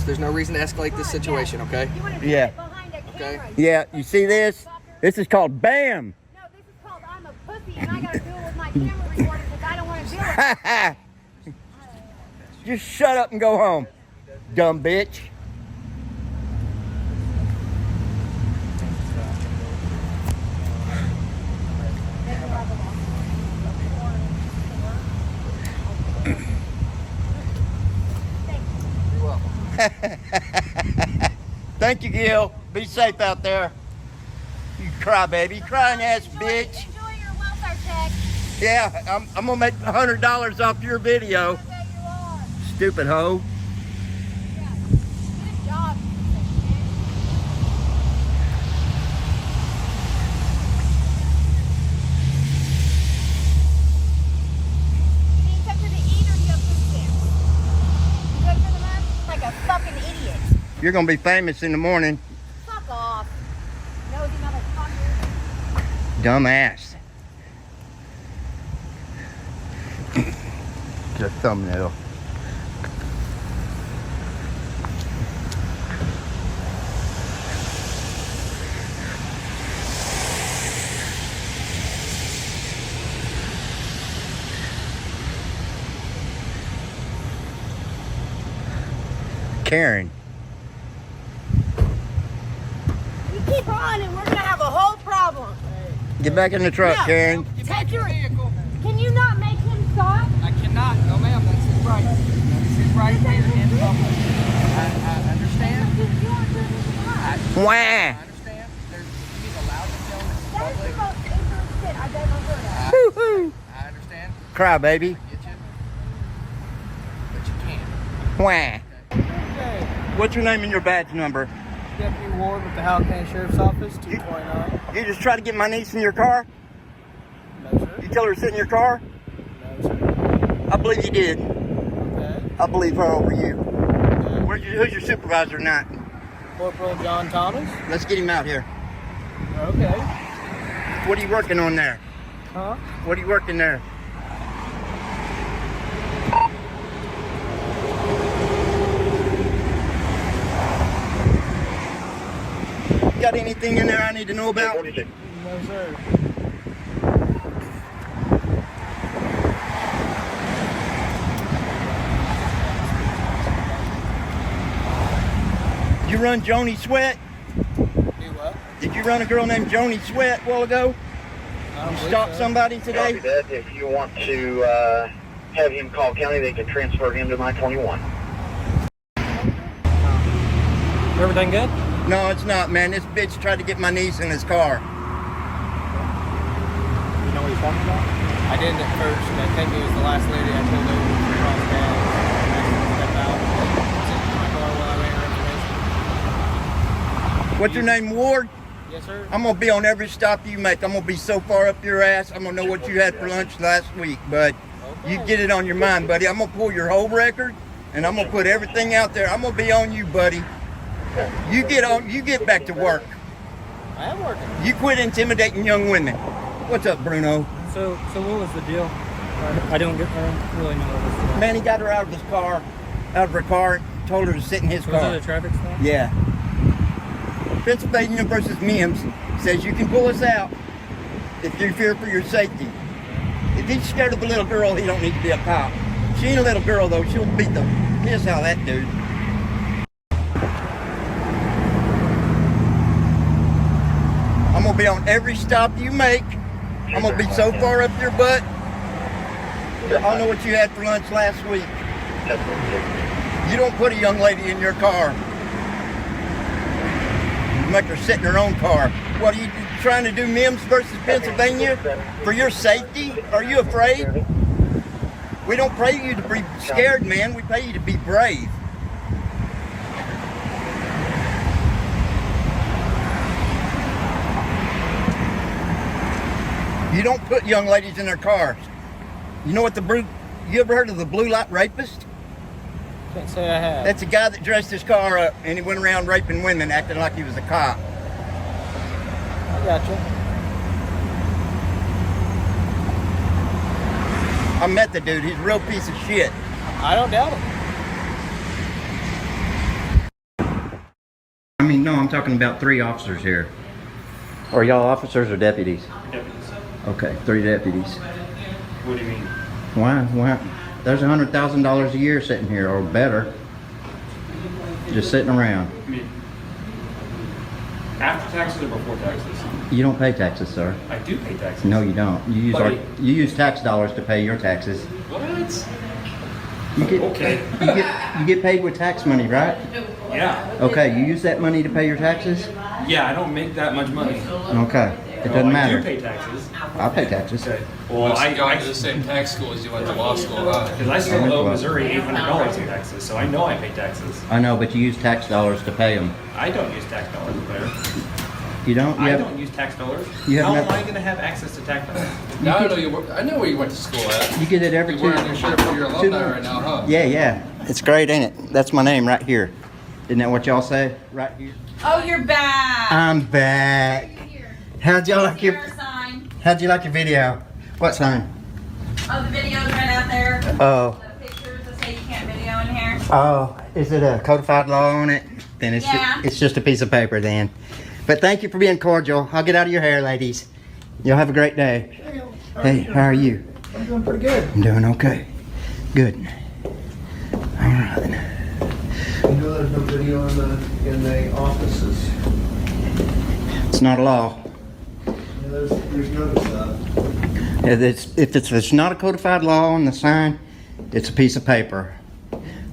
There's no reason to escalate this situation, okay? Yeah. Okay. Yeah, you see this? This is called BAM. No, this is called I'm a pussy and I gotta deal with my camera recorder because I don't want to deal with it. Just shut up and go home, dumb bitch. Thank you, Gil. Be safe out there. You crybaby, crying ass bitch. Enjoy your welfare check. Yeah, I'm gonna make $100 off your video. I bet you are. Stupid hoe. Yeah. Good job. You need something to eat or do you have food stamps? You good for the month? Like a fucking idiot. You're gonna be famous in the morning. Fuck off. Nosy motherfucker. Dumbass. It's a thumbnail. Karen. You keep on and we're gonna have a whole problem. Get back in the truck, No. Karen. Take your vehicle. Can you not make him stop? I cannot. No, ma'am. That's his right. That's his right here in public. I understand. You aren't doing this in life. Wah. I understand. He's allowed to film this in That is public. the most ignorant shit I've ever heard of. Woo-hoo. I understand. Cry, baby. I get you. But you can't. Wah. Okay. What's your name and your badge number? Deputy Ward with the Howell County Sheriff's Office, 229. You just try to get my niece in your car? No, sir. You tell her to sit in your car? No, sir. I believe you did. Okay. I believe her over you. Okay. Who's your supervisor tonight? Corporal John Thomas. Let's get him out here. Okay. What are you working on there? Huh? What are you working there? Got anything in there I need to know about? No, sir. You run Joni Sweat? Do what? Did you run a girl named Joni Sweat a while ago? I don't You believe stopped so. somebody Copy today? that. If you want to have him call county, they can transfer him to 921. Everything good? No, it's not, man. This bitch tried to get my niece in his car. You know what he's talking about? I didn't at first, and I think it was the last lady I pulled over for cross gas. I stepped out, sit in my car while I ran her information. What's your name, Ward? Yes, sir. I'm gonna be on every stop you make. I'm gonna be so far up your ass. I'm gonna know what you had for lunch last week, but you get it on your mind, buddy. I'm gonna pull your whole record, and I'm gonna put everything out there. I'm gonna be on you, buddy. You get back to work. I am working. You quit intimidating young women. What's up, Bruno? So what was the deal? I don't really know what was the deal. Man, he got her out of her car, told her to sit in his Was car. it a traffic stop? Yeah. Pennsylvania versus Mims says you can pull us out if you fear for your safety. If he's scared of a little girl, he don't need to be a cop. She ain't a little girl though. She'll beat the piss out of that dude. I'm gonna be on every stop you make. I'm gonna be so far up your butt. I'll know what you had for lunch last week. You don't put a young lady in your car. You make her sit in her own car. What are you trying to do, Mims versus Pennsylvania? For your safety? Are you afraid? We don't pay you to be scared, man. We pay you to be brave. You don't put young ladies in their cars. You know what you ever heard of the blue light rapist? Can't say I have. That's a guy that dressed his car up and he went around raping women acting like he was a cop. I got you. I met the dude. He's a real piece of shit. I don't doubt it. I mean, no, I'm talking about 3 officers here. Are y'all officers or deputies? Deputies. Okay, 3 deputies. What do you mean? Why? There's $100,000 a year sitting here, or better. Just sitting around. I mean, after taxes or before taxes? You don't pay taxes, sir. I do pay taxes. No, you don't. You use tax dollars to pay your taxes. What? You get, Okay. You get paid with tax money, right? Yeah. Okay, you use that money to pay your taxes? Yeah, I don't make that much money. Okay, it doesn't matter. I do pay taxes. I pay taxes. Okay. Well, Well, I going to the same tax school as you went to law school, huh? because I still owe Missouri $800 in taxes, so I know I pay taxes. I know, but you use tax dollars to pay them. I don't use tax dollars there. You don't? I don't use tax dollars. You have How no- am I going to have access to tax dollars? Now I know where you went to school at. You get it every You're 2 wearing your shirt for your alumni right now, huh? Yeah. It's great, ain't it? That's my name right here. Isn't that what y'all say? Right here. Oh, you're back. I'm back. How'd you like your sign? video? What sign? Oh, the video's right out there. Oh. The pictures that say you can't video in here. Oh, is it a codified law on it? Then Yeah. it's just a piece of paper then. But thank you for being cordial. I'll get out of your hair, ladies. You'll have a great day. Hey, how are you? I'm doing pretty good. I'm doing okay. Good. All right. You know there's no video in the offices. It's not a law. Yeah, there's notice that. If it's not a codified law on the sign, it's a piece of paper.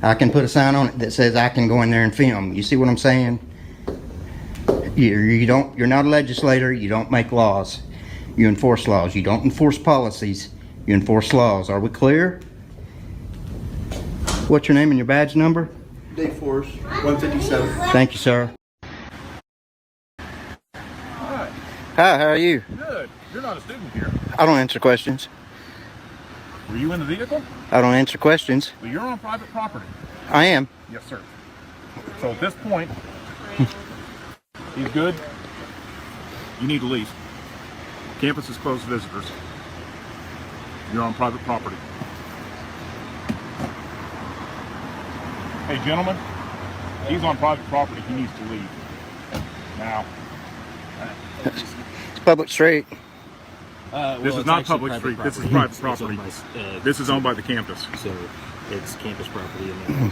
I can put a sign on it that says I can go in there and film. You see what I'm saying? You're not a legislator. You don't make laws. You enforce laws. You don't enforce policies. You enforce laws. Are we clear? What's your name and your badge number? Day Force 157. Thank you, sir. Hi. Hi, how are you? Good. You're not a student here. I don't answer questions. Were you in the vehicle? I don't answer questions. Well, you're on private property. I am. Yes, sir. So at this point, he's good. You need to leave. Campus is closed to visitors. You're on private property. Hey, gentlemen, he's on private property. He needs to leave. Now, It's public street. this is not public street. This is private property. This is owned by the campus. So it's campus property and then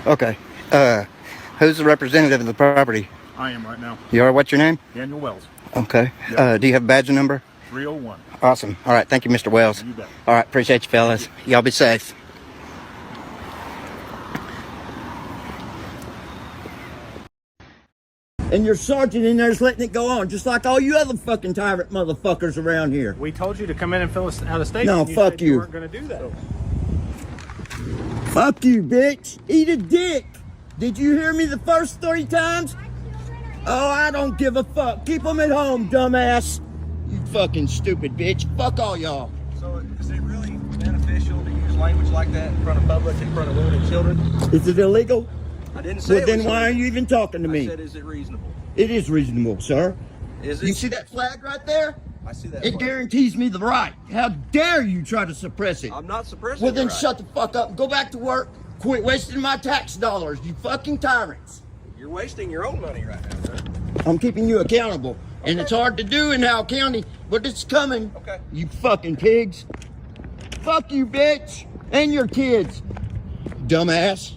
Okay. Who's the representative of the property? I am right now. You are. What's your name? Daniel Wells, Okay. Yep. Do you have a badge number? 301. Awesome. All right. Thank you, Mr. Wells. You bet. All right. Appreciate you, fellas. Y'all be safe. And your sergeant in there's letting it go on, just like all you other fucking tyrant motherfuckers around here. We told you to come in and fill us out of state. No, and fuck said you. You weren't going to do that. Fuck you, bitch. Eat a dick. Did you hear me the first 3 times? Oh, I don't give a fuck. Keep them at home, dumbass. You fucking stupid bitch. Fuck all y'all. So is it really beneficial to use language like that in front of public, in front of women and children? Is it illegal? I didn't say Well, it then was why are illegal. you even talking to I me? said, is it reasonable? It is reasonable, sir. Is You it? see that flag right there? I see that. It flag. guarantees me the right. How dare you try to suppress it? I'm not suppressing. Well, then your right. shut the fuck up and go back to work. Quit wasting my tax dollars, you fucking tyrants. You're wasting your own money right now, sir. I'm keeping you accountable. And it's hard to do in Howell County, but it's coming. Okay. You fucking pigs. Fuck you, bitch. And your kids. Dumbass.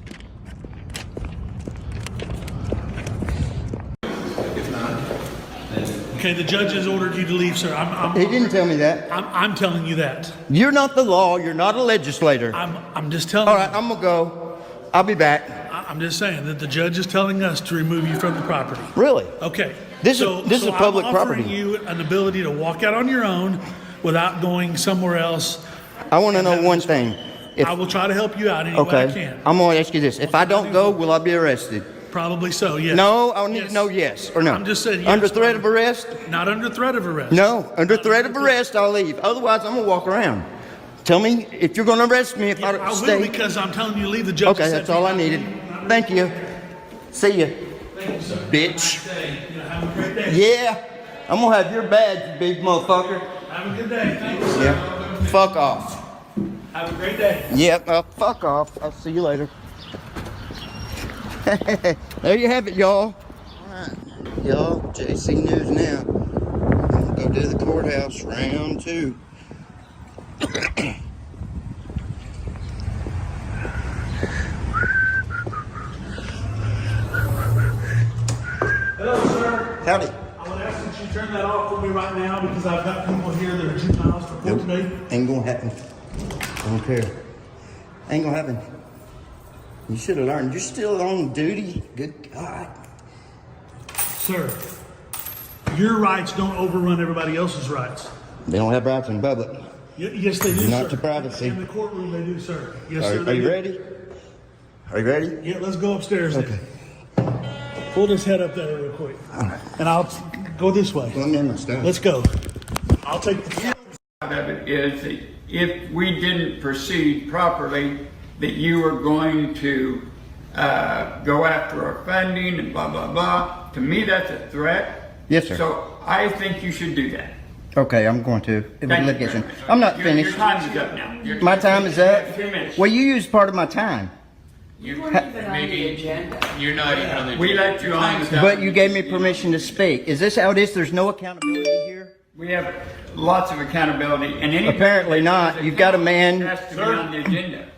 Okay, the judge has ordered you to leave, sir. He didn't tell me that. I'm telling you that. You're not the law. You're not a legislator. I'm just telling All right, I'm gonna go. I'll be back. I'm just saying that the judge is telling us to remove you from the property. Really? Okay. This is public I'm property. offering you an ability to walk out on your own without going somewhere else. I want to know one thing. I will try to help you out any way I Okay. can. I'm gonna ask you this. If I don't go, will I be arrested? Probably so, yes. No, I need to know yes or no. I'm just saying yes. Under threat of arrest? Not under threat of arrest. No, under threat of arrest, I'll leave. Otherwise, I'm gonna walk around. Tell me if you're gonna arrest me if Yeah, I I stay. will because I'm telling you to leave the judge. Okay, that's all I needed. Thank you. See ya, bitch. Have a great day. Yeah, I'm gonna have your badge, you big motherfucker. Have a good day. Thank you, sir. Yeah, fuck off. Have a great day. Yep, fuck off. I'll see you later. There you have it, y'all. Alright, y'all, JC News now. I'm gonna go to the courthouse, round 2. Hello, sir. Howdy. I would ask that you turn that off for me right now because I've got people here that are juveniles for court today. Ain't gonna happen. I don't care. Ain't gonna happen. You should have learned. You're still on duty. Good God. Sir, your rights don't overrun everybody else's rights. They don't have rights in public. Yes, they do, Not sir. to privacy. In the courtroom, they do, sir. Yes, sir. Are you ready? Are you ready? Yeah, let's go upstairs. Okay. Then. Pull this head up there real quick. And I'll go this way. Well, never mind. Let's go. I'll take the... Part of it is that if we didn't proceed properly, that you were going to go after our funding and blah, blah, blah. To me, that's a threat. Yes, sir. So I think you should do that. Okay, I'm going to. Thank you. Litigation. I'm not finished. Your time is up now. My time is up. 2 minutes. Well, you used part of my time. You weren't even on the agenda. You're not even on the agenda. We let you on. But you gave me permission to speak. Is this how it is? There's no accountability here? We have lots of accountability, and any Apparently not. You've got a man. has to be on the agenda.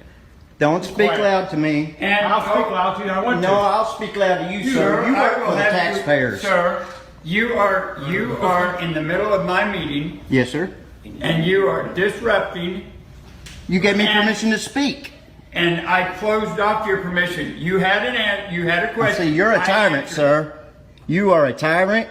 Don't speak loud to me. And I'll speak loud to you. I want to. No, I'll speak loud to you, sir. You work for the taxpayers. Sir, you are in the middle of my meeting, Yes, sir. and you are disrupting. You gave me permission to speak. And I closed off your permission. You had a question. See, you're a I tyrant, answered. sir. You are a tyrant,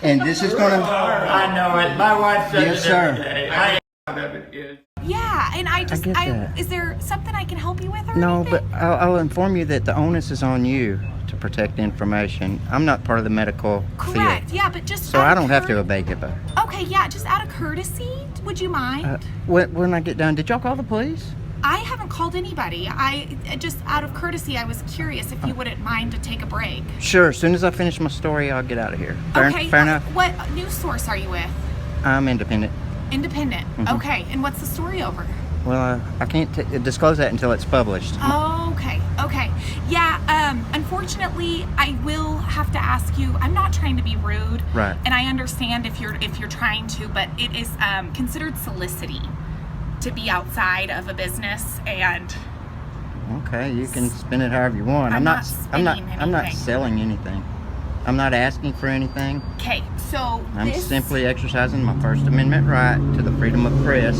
and this is going to... I know it. My wife says Yes, it every sir. day. Part of it is. Yeah, and I just, get that. is there something I can help you with or No, anything? but I'll inform you that the onus is on you to protect information. I'm not part of the medical Correct, field. yeah, but just So out I of don't have to cour- obey HIPAA. Okay, yeah, just out of courtesy, would you mind? When I get done, did y'all call the police? I haven't called anybody. I just out of courtesy, I was curious if you wouldn't mind to take a break. Sure, as soon as I finish my story, I'll get out of here. Fair enough? What news source are you with? I'm independent. Independent. Okay, and what's the story over? Well, I can't disclose that until it's published. Okay. Yeah, unfortunately, I will have to ask you, I'm not trying to be rude. Right. And I understand if you're trying to, but it is considered soliciting to be outside of a business and... Okay, you can spin it however you want. I'm not selling anything. I'm not asking for anything. Okay, so I'm simply exercising my First Amendment right to the freedom of press.